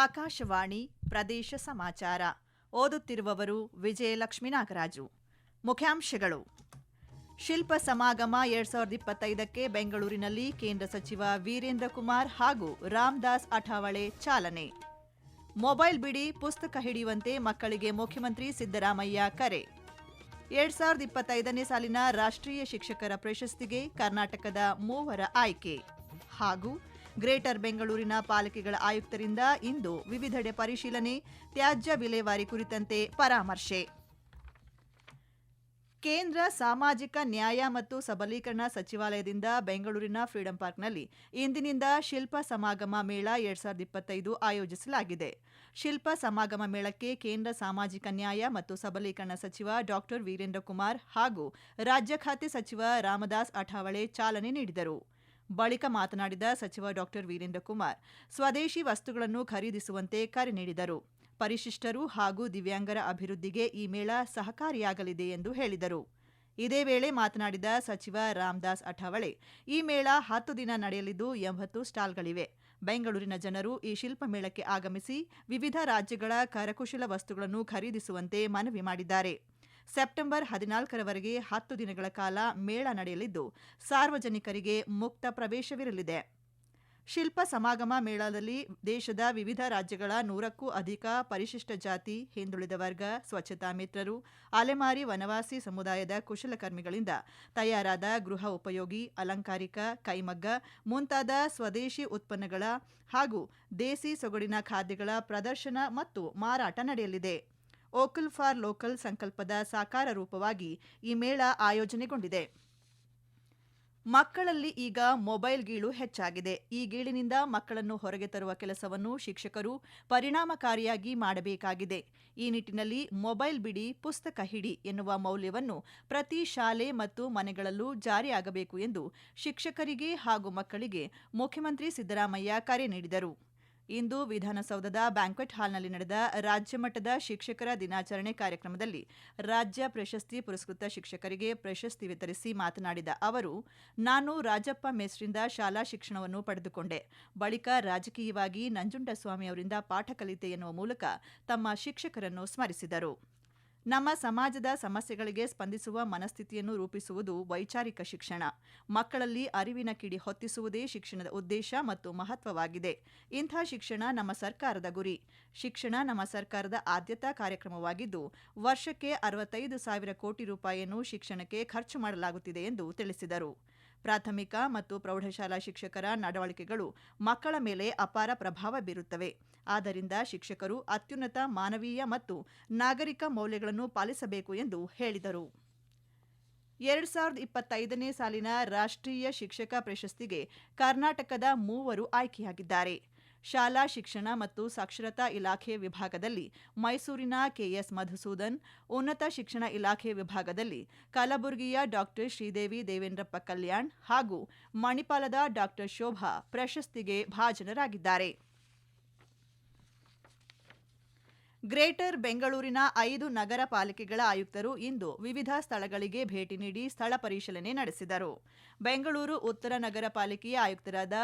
ಆಕಾಶವಾಣಿ ಪ್ರದೇಶ ಸಮಾಚಾರ ಓದುತ್ತಿರುವವರು ವಿಜಯಲಕ್ಷ್ಮೀ ನಾಗರಾಜು. ಮುಖ್ಯಾಂಶಗಳು: ಶಿಲ್ಪ ಸಮಾಗಮ 2025ಕ್ಕೆ ಬೆಂಗಳೂರಿನಲ್ಲಿ ಕೇಂದ್ರ ಸಚಿವ ವೀರೇಂದ್ರ ಕುಮಾರ್ ಹಾಗೂ ರಾಮದಾಸ್ ಅಠಾವಳೆ ಚಾಲನೆ. ಮೊಬೈಲ್ ಬಿಡಿ, ಪುಸ್ತಕ ಹಿಡಿಯುವಂತೆ ಮಕ್ಕಳಿಗೆ ಮುಖ್ಯಮಂತ್ರಿ ಸಿದ್ದರಾಮಯ್ಯ ಕರೆ. 2025ನೇ ಸಾಲಿನ ರಾಷ್ಟ್ರೀಯ ಶಿಕ್ಷಕರ ಪ್ರಶಸ್ತಿಗೆ ಕರ್ನಾಟಕದ 3 ಆಯ್ಕೆ. ಹಾಗೂ ಗ್ರೇಟರ್ ಬೆಂಗಳೂರಿನ ಪಾಲಿಕೆಗಳ ಆಯುಕ್ತರಿಂದ ಇಂದು ವಿವಿಧೆಡೆ ಪರಿಶೀಲನೆ, ತ್ಯಾಜ್ಯ ವಿಲೇವಾರಿ ಕುರಿತಂತೆ ಪರಾಮರ್ಶೆ. ಕೇಂದ್ರ ಸಾಮಾಜಿಕ ನ್ಯಾಯ ಮತ್ತು ಸಬಲೀಕರಣ ಸಚಿವಾಲಯದಿಂದ ಬೆಂಗಳೂರಿನ ಫ್ರೀಡಂ ಪಾರ್ಕ್ನಲ್ಲಿ ಇಂದಿನಿಂದ ಶಿಲ್ಪ ಸಮಾಗಮ ಮೇಳ 2025 ಆಯೋಜಿಸಲಾಗಿದೆ. ಶಿಲ್ಪ ಸಮಾಗಮ ಮೇಳಕ್ಕೆ ಕೇಂದ್ರ ಸಾಮಾಜಿಕ ನ್ಯಾಯ ಮತ್ತು ಸಬಲೀಕರಣ ಸಚಿವ ಡಾ ವೀರೇಂದ್ರ ಕುಮಾರ್ ಹಾಗೂ ರಾಜ್ಯ ಖಾತೆ ಸಚಿವ ರಾಮದಾಸ್ ಅಠಾವಳೆ ಚಾಲನೆ ನೀಡಿದರು. ಬಳಿಕ ಮಾತನಾಡಿದ ಸಚಿವ ಡಾ ವೀರೇಂದ್ರ ಕುಮಾರ್, ಸ್ವದೇಶಿ ವಸ್ತುಗಳನ್ನು ಖರೀದಿಸುವಂತೆ ಕರೆ ನೀಡಿದರು. ಪರಿಶಿಷ್ಟರು ಹಾಗೂ ದಿವ್ಯಾಂಗರ ಅಭಿವೃದ್ಧಿಗೆ ಈ ಮೇಳ ಸಹಕಾರಿಯಾಗಲಿದೆ ಎಂದು ಹೇಳಿದರು. ಇದೇ ವೇಳೆ ಮಾತನಾಡಿದ ಸಚಿವ ರಾಮದಾಸ್ ಅಠಾವಳೆ, ಈ ಮೇಳ 10 ದಿನ ನಡೆಯಲಿದ್ದು 80 ಸ್ಟಾಲ್ಗಳಿವೆ. ಬೆಂಗಳೂರಿನ ಜನರು ಈ ಶಿಲ್ಪ ಮೇಳಕ್ಕೆ ಆಗಮಿಸಿ ವಿವಿಧ ರಾಜ್ಯಗಳ ಕರಕುಶಲ ವಸ್ತುಗಳನ್ನು ಖರೀದಿಸುವಂತೆ ಮನವಿ ಮಾಡಿದ್ದಾರೆ. ಸೆಪ್ಟೆಂಬರ್ 14ರವರೆಗೆ 10 ದಿನಗಳ ಕಾಲ ಮೇಳ ನಡೆಯಲಿದ್ದು ಸಾರ್ವಜನಿಕರಿಗೆ ಮುಕ್ತ ಪ್ರವೇಶವಿರಲಿದೆ. ಶಿಲ್ಪ ಸಮಾಗಮ ಮೇಳದಲ್ಲಿ ದೇಶದ ವಿವಿಧ ರಾಜ್ಯಗಳ 100ಕ್ಕೂ ಅಧಿಕ ಪರಿಶಿಷ್ಟ ಜಾತಿ, ಹಿಂದುಳಿದ ವರ್ಗ, ಸ್ವಚ್ಛತಾ ಮಿತ್ರರು, ಅಲೆಮಾರಿ ವನವಾಸಿ ಸಮುದಾಯದ ಕುಶಲಕರ್ಮಿಗಳಿಂದ ತಯಾರಾದ ಗೃಹ ಉಪಯೋಗಿ, ಅಲಂಕಾರಿಕ, ಕೈಮಗ್ಗ ಮುಂತಾದ ಸ್ವದೇಶಿ ಉತ್ಪನ್ನಗಳ ಹಾಗೂ ದೇಸಿ ಸೊಗಡಿನ ಖಾದ್ಯಗಳ ಪ್ರದರ್ಶನ ಮತ್ತು ಮಾರಾಟ ನಡೆಯಲಿದೆ. ವೋಕಲ್ ಫಾರ್ ಲೋಕಲ್ ಸಂಕಲ್ಪದ ಸಾಕಾರ ರೂಪವಾಗಿ ಈ ಮೇಳ ಆಯೋಜನೆಗೊಂಡಿದೆ. ಮಕ್ಕಳಲ್ಲಿ ಈಗ ಮೊಬೈಲ್ ಗೀಳು ಹೆಚ್ಚಾಗಿದೆ. ಈ ಗೀಳಿನಿಂದ ಮಕ್ಕಳನ್ನು ಹೊರಗೆ ತರುವ ಕೆಲಸವನ್ನು ಶಿಕ್ಷಕರು ಪರಿಣಾಮಕಾರಿಯಾಗಿ ಮಾಡಬೇಕಾಗಿದೆ. ಈ ನಿಟ್ಟಿನಲ್ಲಿ ಮೊಬೈಲ್ ಬಿಡಿ, ಪುಸ್ತಕ ಹಿಡಿ ಎನ್ನುವ ಮೌಲ್ಯವನ್ನು ಪ್ರತಿ ಶಾಲೆ ಮತ್ತು ಮನೆಗಳಲ್ಲೂ ಜಾರಿಯಾಗಬೇಕು ಎಂದು ಶಿಕ್ಷಕರಿಗೆ ಹಾಗೂ ಮಕ್ಕಳಿಗೆ ಮುಖ್ಯಮಂತ್ರಿ ಸಿದ್ದರಾಮಯ್ಯ ಕರೆ ನೀಡಿದರು. ಇಂದು ವಿಧಾನಸೌಧದ ಬ್ಯಾಂಕ್ವೆಟ್ ಹಾಲ್ನಲ್ಲಿ ನಡೆದ ರಾಜ್ಯ ಮಟ್ಟದ ಶಿಕ್ಷಕರ ದಿನಾಚರಣೆ ಕಾರ್ಯಕ್ರಮದಲ್ಲಿ ರಾಜ್ಯ ಪ್ರಶಸ್ತಿ ಪುರಸ್ಕೃತ ಶಿಕ್ಷಕರಿಗೆ ಪ್ರಶಸ್ತಿ ವಿತರಿಸಿ ಮಾತನಾಡಿದ ಅವರು, ನಾನು ರಾಜಪ್ಪ ಮೇಸ್ರಿಂದ ಶಾಲಾ ಶಿಕ್ಷಣವನ್ನು ಪಡೆದುಕೊಂಡೆ. ಬಳಿಕ ರಾಜಕೀಯವಾಗಿ ನಂಜುಂಡಸ್ವಾಮಿ ಅವರಿಂದ ಪಾಠ ಕಲಿತೆ ಎನ್ನುವ ಮೂಲಕ ತಮ್ಮ ಶಿಕ್ಷಕರನ್ನು ಸ್ಮರಿಸಿದರು. ನಮ್ಮ ಸಮಾಜದ ಸಮಸ್ಯೆಗಳಿಗೆ ಸ್ಪಂದಿಸುವ ಮನಸ್ಥಿತಿಯನ್ನು ರೂಪಿಸುವುದು ವೈಚಾರಿಕ ಶಿಕ್ಷಣ. ಮಕ್ಕಳಲ್ಲಿ ಅರಿವಿನ ಕಿಡಿ ಹೊತ್ತಿಸುವುದೇ ಶಿಕ್ಷಣದ ಉದ್ದೇಶ ಮತ್ತು ಮಹತ್ವವಾಗಿದೆ. ಇಂಥ ಶಿಕ್ಷಣ ನಮ್ಮ ಸರ್ಕಾರದ ಗುರಿ. ಶಿಕ್ಷಣ ನಮ್ಮ ಸರ್ಕಾರದ ಆದ್ಯತಾ ಕಾರ್ಯಕ್ರಮವಾಗಿದ್ದು, ವರ್ಷಕ್ಕೆ 65,000 ಕೋಟಿ ರೂಪಾಯಿಯನ್ನು ಶಿಕ್ಷಣಕ್ಕೆ ಖರ್ಚು ಮಾಡಲಾಗುತ್ತಿದೆ ಎಂದು ತಿಳಿಸಿದರು. ಪ್ರಾಥಮಿಕ ಮತ್ತು ಪ್ರೌಢಶಾಲಾ ಶಿಕ್ಷಕರ ನಡವಳಿಕೆಗಳು ಮಕ್ಕಳ ಮೇಲೆ ಅಪಾರ ಪ್ರಭಾವ ಬೀರುತ್ತವೆ. ಆದ್ದರಿಂದ ಶಿಕ್ಷಕರು ಅತ್ಯುನ್ನತ ಮಾನವೀಯ ಮತ್ತು ನಾಗರಿಕ ಮೌಲ್ಯಗಳನ್ನು ಪಾಲಿಸಬೇಕು ಎಂದು ಹೇಳಿದರು. 2025ನೇ ಸಾಲಿನ ರಾಷ್ಟ್ರೀಯ ಶಿಕ್ಷಕ ಪ್ರಶಸ್ತಿಗೆ ಕರ್ನಾಟಕದ 3 ಆಯ್ಕೆಯಾಗಿದ್ದಾರೆ. ಶಾಲಾ ಶಿಕ್ಷಣ ಮತ್ತು ಸಾಕ್ಷರತಾ ಇಲಾಖೆ ವಿಭಾಗದಲ್ಲಿ ಮೈಸೂರಿನ ಕೆಎಸ್ ಮಧುಸೂದನ್, ಉನ್ನತ ಶಿಕ್ಷಣ ಇಲಾಖೆ ವಿಭಾಗದಲ್ಲಿ ಕಲಬುರಗಿಯ ಡಾ ಶ್ರೀದೇವಿ ದೇವೇಂದ್ರಪ್ಪ ಕಲ್ಯಾಣ್ ಹಾಗೂ ಮಣಿಪಾಲದ ಡಾ ಶೋಭಾ ಪ್ರಶಸ್ತಿಗೆ ಭಾಜನರಾಗಿದ್ದಾರೆ. ಗ್ರೇಟರ್ ಬೆಂಗಳೂರಿನ 5 ನಗರ ಪಾಲಿಕೆಗಳ ಆಯುಕ್ತರು ಇಂದು ವಿವಿಧ ಸ್ಥಳಗಳಿಗೆ ಭೇಟಿ ನೀಡಿ ಸ್ಥಳ ಪರಿಶೀಲನೆ ನಡೆಸಿದರು. ಬೆಂಗಳೂರು ಉತ್ತರ ನಗರ ಪಾಲಿಕೆಯ ಆಯುಕ್ತರಾದ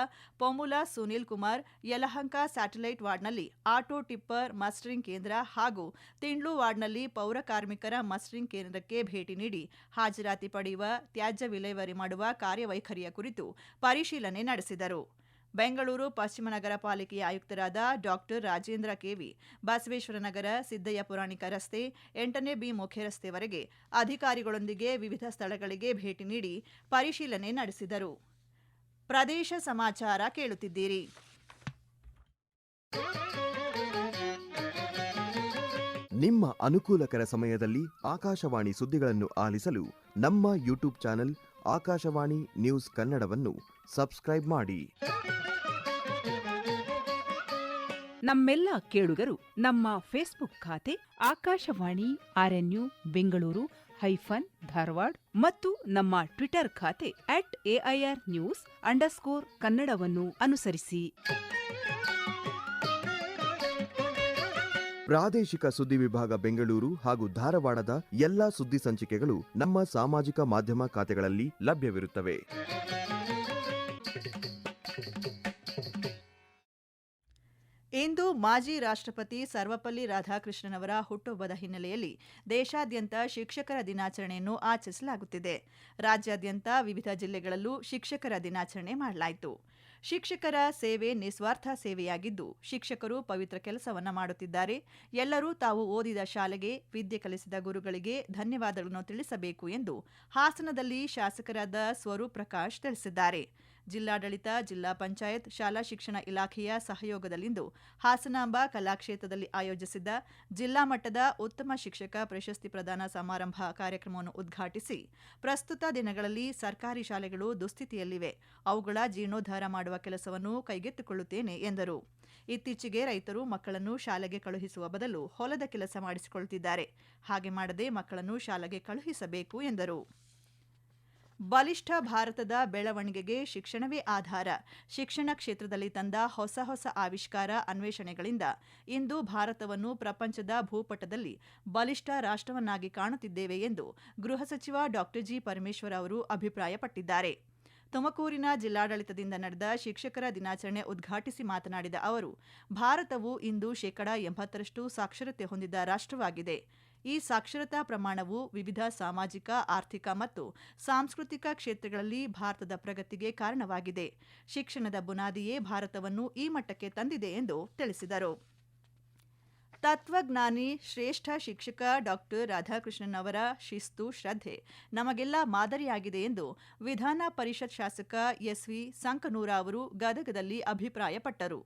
ಪೊಮ್ಮುಲ ಸುನೀಲ್ ಕುಮಾರ್ ಯಲಹಂಕ ಸ್ಯಾಟಲೈಟ್ ವಾರ್ಡ್ನಲ್ಲಿ ಆಟೋ ಟಿಪ್ಪರ್ ಮಸ್ಟರಿಂಗ್ ಕೇಂದ್ರ ಹಾಗೂ ತಿಂಡ್ಲು ವಾರ್ಡ್ನಲ್ಲಿ ಪೌರ ಕಾರ್ಮಿಕರ ಮಸ್ಟರಿಂಗ್ ಕೇಂದ್ರಕ್ಕೆ ಭೇಟಿ ನೀಡಿ ಹಾಜರಾತಿ ಪಡೆಯುವ, ತ್ಯಾಜ್ಯ ವಿಲೇವಾರಿ ಮಾಡುವ ಕಾರ್ಯವೈಖರಿಯ ಕುರಿತು ಪರಿಶೀಲನೆ ನಡೆಸಿದರು. ಬೆಂಗಳೂರು ಪಶ್ಚಿಮ ನಗರ ಪಾಲಿಕೆಯ ಆಯುಕ್ತರಾದ ಡಾ ರಾಜೇಂದ್ರ ಕೆವಿ ಬಸವೇಶ್ವರ ನಗರ, ಸಿದ್ದಯ್ಯ ಪುರಾಣಿಕ ರಸ್ತೆ, 8ನೇ ಬಿ ಮುಖ್ಯ ರಸ್ತೆವರೆಗೆ ಅಧಿಕಾರಿಗಳೊಂದಿಗೆ ವಿವಿಧ ಸ್ಥಳಗಳಿಗೆ ಭೇಟಿ ನೀಡಿ ಪರಿಶೀಲನೆ ನಡೆಸಿದರು. ಪ್ರದೇಶ ಸಮಾಚಾರ ಕೇಳುತ್ತಿದ್ದೀರಿ. ನಿಮ್ಮ ಅನುಕೂಲಕರ ಸಮಯದಲ್ಲಿ ಆಕಾಶವಾಣಿ ಸುದ್ದಿಗಳನ್ನು ಆಲಿಸಲು ನಮ್ಮ ಯೂಟ್ಯೂಬ್ ಚಾನೆಲ್ ಆಕಾಶವಾಣಿ ನ್ಯೂಸ್ ಕನ್ನಡವನ್ನು ಸಬ್ಸ್ಕ್ರೈಬ್ ಮಾಡಿ. ನಮ್ಮೆಲ್ಲ ಕೇಳುಗರು ನಮ್ಮ ಫೇಸ್ಬುಕ್ ಖಾತೆ ಆಕಾಶವಾಣಿ ಆರ್ಎನ್ಯು ಬೆಂಗಳೂರು ಧಾರವಾಡ ಮತ್ತು ನಮ್ಮ ಟ್ವಿಟರ್ ಖಾತೆ @AIR News_ ಕನ್ನಡವನ್ನು ಅನುಸರಿಸಿ. ಪ್ರಾದೇಶಿಕ ಸುದ್ದಿ ವಿಭಾಗ ಬೆಂಗಳೂರು ಹಾಗೂ ಧಾರವಾಡದ ಎಲ್ಲಾ ಸುದ್ದಿ ಸಂಚಿಕೆಗಳು ನಮ್ಮ ಸಾಮಾಜಿಕ ಮಾಧ್ಯಮ ಖಾತೆಗಳಲ್ಲಿ ಲಭ್ಯವಿರುತ್ತವೆ. ಇಂದು ಮಾಜಿ ರಾಷ್ಟ್ರಪತಿ ಸರ್ವಪಲ್ಲಿ ರಾಧಾಕೃಷ್ಣನ್ ಅವರ ಹುಟ್ಟುಹಬ್ಬದ ಹಿನ್ನೆಲೆಯಲ್ಲಿ ದೇಶಾದ್ಯಂತ ಶಿಕ್ಷಕರ ದಿನಾಚರಣೆಯನ್ನು ಆಚರಿಸಲಾಗುತ್ತಿದೆ. ರಾಜ್ಯಾದ್ಯಂತ ವಿವಿಧ ಜಿಲ್ಲೆಗಳಲ್ಲೂ ಶಿಕ್ಷಕರ ದಿನಾಚರಣೆ ಮಾಡಲಾಯಿತು. ಶಿಕ್ಷಕರ ಸೇವೆ ನಿಸ್ವಾರ್ಥ ಸೇವೆಯಾಗಿದ್ದು, ಶಿಕ್ಷಕರು ಪವಿತ್ರ ಕೆಲಸವನ್ನ ಮಾಡುತ್ತಿದ್ದಾರೆ. ಎಲ್ಲರೂ ತಾವು ಓದಿದ ಶಾಲೆಗೆ, ವಿದ್ಯೆ ಕಲಿಸಿದ ಗುರುಗಳಿಗೆ ಧನ್ಯವಾದಗಳನ್ನು ತಿಳಿಸಬೇಕು ಎಂದು ಹಾಸನದಲ್ಲಿ ಶಾಸಕರಾದ ಸ್ವರೂಪ್ ಪ್ರಕಾಶ್ ತಿಳಿಸಿದ್ದಾರೆ. ಜಿಲ್ಲಾಡಳಿತ, ಜಿಲ್ಲಾ ಪಂಚಾಯತ್, ಶಾಲಾ ಶಿಕ್ಷಣ ಇಲಾಖೆಯ ಸಹಯೋಗದಲ್ಲಿಂದು ಹಾಸನಾಂಬ ಕಲಾಕ್ಷೇತ್ರದಲ್ಲಿ ಆಯೋಜಿಸಿದ್ದ ಜಿಲ್ಲಾ ಮಟ್ಟದ ಉತ್ತಮ ಶಿಕ್ಷಕ ಪ್ರಶಸ್ತಿ ಪ್ರದಾನ ಸಮಾರಂಭ ಕಾರ್ಯಕ್ರಮವನ್ನು ಉದ್ಘಾಟಿಸಿ, ಪ್ರಸ್ತುತ ದಿನಗಳಲ್ಲಿ ಸರ್ಕಾರಿ ಶಾಲೆಗಳು ದುಸ್ಥಿತಿಯಲ್ಲಿವೆ, ಅವುಗಳ ಜೀರ್ಣೋದ್ಧಾರ ಮಾಡುವ ಕೆಲಸವನ್ನು ಕೈಗೆತ್ತಿಕೊಳ್ಳುತ್ತೇನೆ ಎಂದರು. ಇತ್ತೀಚೆಗೆ ರೈತರು ಮಕ್ಕಳನ್ನು ಶಾಲೆಗೆ ಕಳುಹಿಸುವ ಬದಲು ಹೊಲದ ಕೆಲಸ ಮಾಡಿಸಿಕೊಳ್ಳುತ್ತಿದ್ದಾರೆ. ಹಾಗೆ ಮಾಡದೆ ಮಕ್ಕಳನ್ನು ಶಾಲೆಗೆ ಕಳುಹಿಸಬೇಕು ಎಂದರು. ಬಲಿಷ್ಠ ಭಾರತದ ಬೆಳವಣಿಗೆಗೆ ಶಿಕ್ಷಣವೇ ಆಧಾರ. ಶಿಕ್ಷಣ ಕ್ಷೇತ್ರದಲ್ಲಿ ತಂದ ಹೊಸ ಹೊಸ ಆವಿಷ್ಕಾರ, ಅನ್ವೇಷಣೆಗಳಿಂದ ಇಂದು ಭಾರತವನ್ನು ಪ್ರಪಂಚದ ಭೂಪಟದಲ್ಲಿ ಬಲಿಷ್ಠ ರಾಷ್ಟ್ರವನ್ನಾಗಿ ಕಾಣುತ್ತಿದ್ದೇವೆ ಎಂದು ಗೃಹ ಸಚಿವ ಡಾ ಜಿ ಪರಮೇಶ್ವರ್ ಅವರು ಅಭಿಪ್ರಾಯಪಟ್ಟಿದ್ದಾರೆ. ತುಮಕೂರಿನ ಜಿಲ್ಲಾಡಳಿತದಿಂದ ನಡೆದ ಶಿಕ್ಷಕರ ದಿನಾಚರಣೆ ಉದ್ಘಾಟಿಸಿ ಮಾತನಾಡಿದ ಅವರು, ಭಾರತವು ಇಂದು 80% ಸಾಕ್ಷರತೆ ಹೊಂದಿದ ರಾಷ್ಟ್ರವಾಗಿದೆ. ಈ ಸಾಕ್ಷರತಾ ಪ್ರಮಾಣವು ವಿವಿಧ ಸಾಮಾಜಿಕ, ಆರ್ಥಿಕ ಮತ್ತು ಸಾಂಸ್ಕೃತಿಕ ಕ್ಷೇತ್ರಗಳಲ್ಲಿ ಭಾರತದ ಪ್ರಗತಿಗೆ ಕಾರಣವಾಗಿದೆ. ಶಿಕ್ಷಣದ ಬುನಾದಿಯೇ ಭಾರತವನ್ನು ಈ ಮಟ್ಟಕ್ಕೆ ತಂದಿದೆ ಎಂದು ತಿಳಿಸಿದರು. ತತ್ವಜ್ಞಾನಿ ಶ್ರೇಷ್ಠ ಶಿಕ್ಷಕ ಡಾ ರಾಧಾಕೃಷ್ಣನ್ ಅವರ ಶಿಸ್ತು, ಶ್ರದ್ಧೆ ನಮಗೆಲ್ಲ ಮಾದರಿಯಾಗಿದೆ ಎಂದು ವಿಧಾನ ಪರಿಷತ್ ಶಾಸಕ ಎಸ್ವಿ ಸಂಕನೂರ ಅವರು ಗದಗದಲ್ಲಿ ಅಭಿಪ್ರಾಯಪಟ್ಟರು.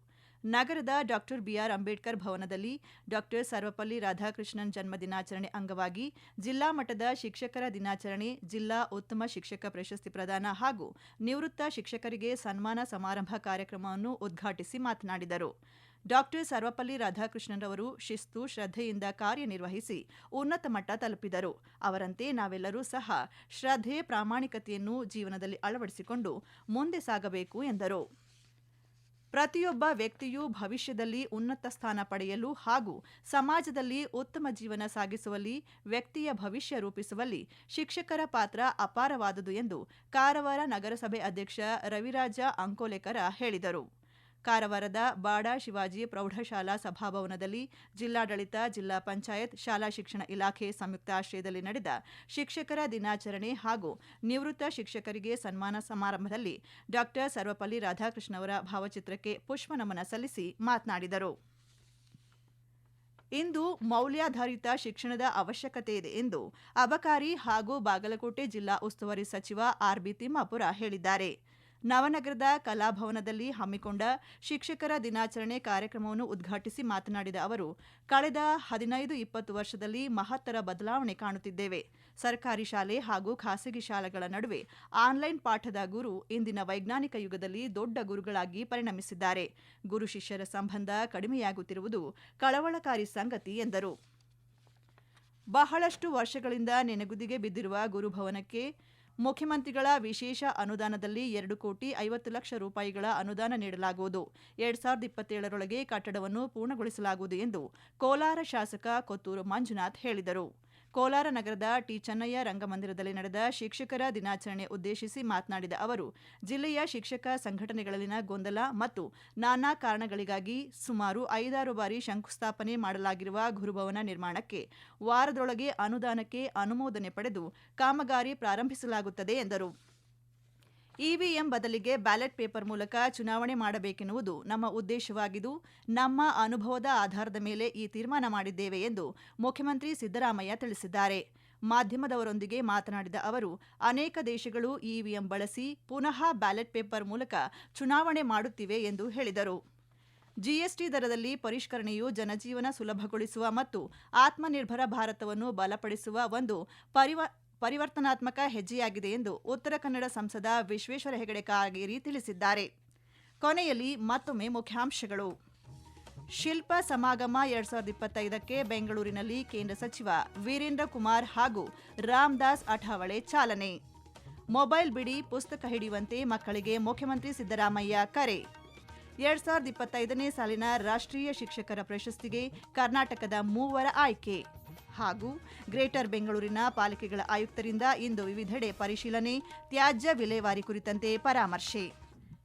ನಗರದ ಡಾ ಬಿಆರ್ ಅಂಬೇಡ್ಕರ್ ಭವನದಲ್ಲಿ ಡಾ ಸರ್ವಪಲ್ಲಿ ರಾಧಾಕೃಷ್ಣನ್ ಜನ್ಮ ದಿನಾಚರಣೆ ಅಂಗವಾಗಿ ಜಿಲ್ಲಾ ಮಟ್ಟದ ಶಿಕ್ಷಕರ ದಿನಾಚರಣೆ, ಜಿಲ್ಲಾ ಉತ್ತಮ ಶಿಕ್ಷಕ ಪ್ರಶಸ್ತಿ ಪ್ರದಾನ ಹಾಗೂ ನಿವೃತ್ತ ಶಿಕ್ಷಕರಿಗೆ ಸನ್ಮಾನ ಸಮಾರಂಭ ಕಾರ್ಯಕ್ರಮವನ್ನು ಉದ್ಘಾಟಿಸಿ ಮಾತನಾಡಿದರು. ಡಾ ಸರ್ವಪಲ್ಲಿ ರಾಧಾಕೃಷ್ಣನ್ ಅವರು ಶಿಸ್ತು, ಶ್ರದ್ಧೆಯಿಂದ ಕಾರ್ಯನಿರ್ವಹಿಸಿ ಉನ್ನತ ಮಟ್ಟ ತಲುಪಿದರು. ಅವರಂತೆ ನಾವೆಲ್ಲರೂ ಸಹ ಶ್ರದ್ಧೆ, ಪ್ರಾಮಾಣಿಕತೆಯನ್ನು ಜೀವನದಲ್ಲಿ ಅಳವಡಿಸಿಕೊಂಡು ಮುಂದೆ ಸಾಗಬೇಕು ಎಂದರು. ಪ್ರತಿಯೊಬ್ಬ ವ್ಯಕ್ತಿಯೂ ಭವಿಷ್ಯದಲ್ಲಿ ಉನ್ನತ ಸ್ಥಾನ ಪಡೆಯಲು ಹಾಗೂ ಸಮಾಜದಲ್ಲಿ ಉತ್ತಮ ಜೀವನ ಸಾಗಿಸುವಲ್ಲಿ, ವ್ಯಕ್ತಿಯ ಭವಿಷ್ಯ ರೂಪಿಸುವಲ್ಲಿ ಶಿಕ್ಷಕರ ಪಾತ್ರ ಅಪಾರವಾದುದು ಎಂದು ಕಾರವಾರ ನಗರಸಭೆ ಅಧ್ಯಕ್ಷ ರವಿರಾಜ ಅಂಕೋಲೆಕರ ಹೇಳಿದರು. ಕಾರವಾರದ ಬಾಡ ಶಿವಾಜಿ ಪ್ರೌಢಶಾಲಾ ಸಭಾಭವನದಲ್ಲಿ ಜಿಲ್ಲಾಡಳಿತ, ಜಿಲ್ಲಾ ಪಂಚಾಯತ್, ಶಾಲಾ ಶಿಕ್ಷಣ ಇಲಾಖೆ ಸಂಯುಕ್ತ ಆಶ್ರಯದಲ್ಲಿ ನಡೆದ ಶಿಕ್ಷಕರ ದಿನಾಚರಣೆ ಹಾಗೂ ನಿವೃತ್ತ ಶಿಕ್ಷಕರಿಗೆ ಸನ್ಮಾನ ಸಮಾರಂಭದಲ್ಲಿ ಡಾ ಸರ್ವಪಲ್ಲಿ ರಾಧಾಕೃಷ್ಣ ಅವರ ಭಾವಚಿತ್ರಕ್ಕೆ ಪುಷ್ಪನಮನ ಸಲ್ಲಿಸಿ ಮಾತನಾಡಿದರು. ಇಂದು ಮೌಲ್ಯಾಧಾರಿತ ಶಿಕ್ಷಣದ ಅವಶ್ಯಕತೆ ಇದೆ ಎಂದು ಅಬಕಾರಿ ಹಾಗೂ ಬಾಗಲಕೋಟೆ ಜಿಲ್ಲಾ ಉಸ್ತುವಾರಿ ಸಚಿವ ಆರ್ಬಿ ತಿಮ್ಮಾಪುರ ಹೇಳಿದ್ದಾರೆ. ನವನಗರದ ಕಲಾಭವನದಲ್ಲಿ ಹಮ್ಮಿಕೊಂಡ ಶಿಕ್ಷಕರ ದಿನಾಚರಣೆ ಕಾರ್ಯಕ್ರಮವನ್ನು ಉದ್ಘಾಟಿಸಿ ಮಾತನಾಡಿದ ಅವರು, ಕಳೆದ 15-20 ವರ್ಷದಲ್ಲಿ ಮಹತ್ತರ ಬದಲಾವಣೆ ಕಾಣುತ್ತಿದ್ದೇವೆ. ಸರ್ಕಾರಿ ಶಾಲೆ ಹಾಗೂ ಖಾಸಗಿ ಶಾಲೆಗಳ ನಡುವೆ ಆನ್ಲೈನ್ ಪಾಠದ ಗುರು ಇಂದಿನ ವೈಜ್ಞಾನಿಕ ಯುಗದಲ್ಲಿ ದೊಡ್ಡ ಗುರುಗಳಾಗಿ ಪರಿಣಮಿಸಿದ್ದಾರೆ. ಗುರು ಶಿಷ್ಯರ ಸಂಬಂಧ ಕಡಿಮೆಯಾಗುತ್ತಿರುವುದು ಕಳವಳಕಾರಿ ಸಂಗತಿ ಎಂದರು. ಬಹಳಷ್ಟು ವರ್ಷಗಳಿಂದ ನೆನೆಗುದಿಗೆ ಬಿದ್ದಿರುವ ಗುರುಭವನಕ್ಕೆ ಮುಖ್ಯಮಂತ್ರಿಗಳ ವಿಶೇಷ ಅನುದಾನದಲ್ಲಿ 2,50,00,000 ರೂಪಾಯಿಗಳ ಅನುದಾನ ನೀಡಲಾಗುವುದು. 2027ರೊಳಗೆ ಕಟ್ಟಡವನ್ನು ಪೂರ್ಣಗೊಳಿಸಲಾಗುವುದು ಎಂದು ಕೋಲಾರ ಶಾಸಕ ಕೊತ್ತೂರು ಮಂಜುನಾಥ್ ಹೇಳಿದರು. ಕೋಲಾರ ನಗರದ ಟಿ ಚೆನ್ನಯ್ಯ ರಂಗಮಂದಿರದಲ್ಲಿ ನಡೆದ ಶಿಕ್ಷಕರ ದಿನಾಚರಣೆ ಉದ್ದೇಶಿಸಿ ಮಾತನಾಡಿದ ಅವರು, ಜಿಲ್ಲೆಯ ಶಿಕ್ಷಕ ಸಂಘಟನೆಗಳಲ್ಲಿನ ಗೊಂದಲ ಮತ್ತು ನಾನಾ ಕಾರಣಗಳಿಗಾಗಿ ಸುಮಾರು 5-6 ಬಾರಿ ಶಂಕುಸ್ಥಾಪನೆ ಮಾಡಲಾಗಿರುವ ಗುರುಭವನ ನಿರ್ಮಾಣಕ್ಕೆ ವಾರದೊಳಗೆ ಅನುದಾನಕ್ಕೆ ಅನುಮೋದನೆ ಪಡೆದು ಕಾಮಗಾರಿ ಪ್ರಾರಂಭಿಸಲಾಗುತ್ತದೆ ಎಂದರು. ಇವಿಎಂ ಬದಲಿಗೆ ಬ್ಯಾಲೆಟ್ ಪೇಪರ್ ಮೂಲಕ ಚುನಾವಣೆ ಮಾಡಬೇಕೆನ್ನುವುದು ನಮ್ಮ ಉದ್ದೇಶವಾಗಿದ್ದು, ನಮ್ಮ ಅನುಭವದ ಆಧಾರದ ಮೇಲೆ ಈ ತೀರ್ಮಾನ ಮಾಡಿದ್ದೇವೆ ಎಂದು ಮುಖ್ಯಮಂತ್ರಿ ಸಿದ್ದರಾಮಯ್ಯ ತಿಳಿಸಿದ್ದಾರೆ. ಮಾಧ್ಯಮದವರೊಂದಿಗೆ ಮಾತನಾಡಿದ ಅವರು, ಅನೇಕ ದೇಶಗಳು ಇವಿಎಂ ಬಳಸಿ ಪುನಃ ಬ್ಯಾಲೆಟ್ ಪೇಪರ್ ಮೂಲಕ ಚುನಾವಣೆ ಮಾಡುತ್ತಿವೆ ಎಂದು ಹೇಳಿದರು. ಜಿಎಸ್ಟಿ ದರದಲ್ಲಿ ಪರಿಷ್ಕರಣೆಯು ಜನಜೀವನ ಸುಲಭಗೊಳಿಸುವ ಮತ್ತು ಆತ್ಮನಿರ್ಭರ ಭಾರತವನ್ನು ಬಲಪಡಿಸುವ ಒಂದು ಪರಿವರ್ತನಾತ್ಮಕ ಹೆಜ್ಜೆಯಾಗಿದೆ ಎಂದು ಉತ್ತರ ಕನ್ನಡ ಸಂಸದ ವಿಶ್ವೇಶ್ವರ ಹೆಗಡೆ ಕಾಗೇರಿ ತಿಳಿಸಿದ್ದಾರೆ. ಕೊನೆಯಲ್ಲಿ ಮತ್ತೊಮ್ಮೆ ಮುಖ್ಯಾಂಶಗಳು. ಶಿಲ್ಪ ಸಮಾಗಮ 2025ಕ್ಕೆ ಬೆಂಗಳೂರಿನಲ್ಲಿ ಕೇಂದ್ರ ಸಚಿವ ವೀರೇಂದ್ರ ಕುಮಾರ್ ಹಾಗೂ ರಾಮದಾಸ್ ಅಠಾವಳೆ ಚಾಲನೆ. ಮೊಬೈಲ್ ಬಿಡಿ, ಪುಸ್ತಕ ಹಿಡಿಯುವಂತೆ ಮಕ್ಕಳಿಗೆ ಮುಖ್ಯಮಂತ್ರಿ ಸಿದ್ದರಾಮಯ್ಯ ಕರೆ. 2025ನೇ ಸಾಲಿನ ರಾಷ್ಟ್ರೀಯ ಶಿಕ್ಷಕರ ಪ್ರಶಸ್ತಿಗೆ ಕರ್ನಾಟಕದ 3 ಆಯ್ಕೆ. ಹಾಗೂ ಗ್ರೇಟರ್ ಬೆಂಗಳೂರಿನ ಪಾಲಿಕೆಗಳ ಆಯುಕ್ತರಿಂದ ಇಂದು ವಿವಿಧೆಡೆ ಪರಿಶೀಲನೆ, ತ್ಯಾಜ್ಯ ವಿಲೇವಾರಿ ಕುರಿತಂತೆ ಪರಾಮರ್ಶೆ.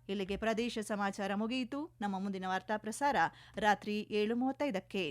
ಇಲ್ಲಿಗೆ ಪ್ರದೇಶ ಸಮಾಚಾರ ಮುಗಿಯಿತು. ನಮ್ಮ ಮುಂದಿನ ವಾರ್ತಾ ಪ್ರಸಾರ ರಾತ್ರಿ 7:35ಕ್ಕೆ.